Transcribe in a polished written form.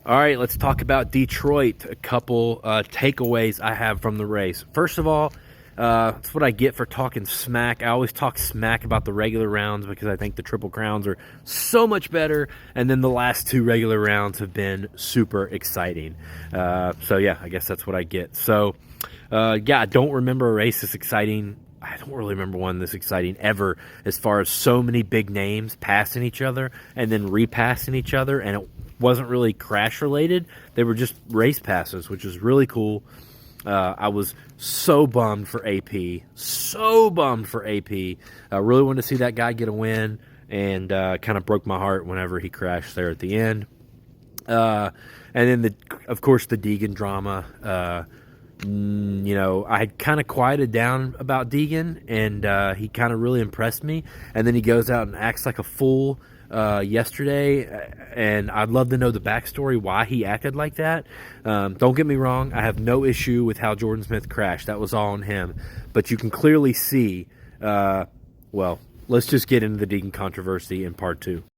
All right, let's talk about Detroit. A couple takeaways I have from the race. First of all, that's what I get for talking smack. I always talk smack about the regular rounds because I think the Triple Crowns are so much better, and then the last two regular rounds have been super exciting. So yeah, I guess that's what I get. So yeah, I don't remember a race this exciting. I don't really remember one this exciting ever, as far as so many big names passing each other and then repassing each other, and it wasn't really crash related. They were just race passes, which was really cool. I was so bummed for AP. So bummed for AP. I really wanted to see that guy get a win, and kind of broke my heart whenever he crashed there at the end. And then, of course, the Deegan drama. You know, I had kind of quieted down about Deegan, and he kind of really impressed me. And then he goes out and acts like a fool yesterday, and I'd love to know the backstory why he acted like that. Don't get me wrong, I have no issue with how Jordan Smith crashed. That was all on him. But you can clearly see, well, let's just get into the Deegan controversy in part 2.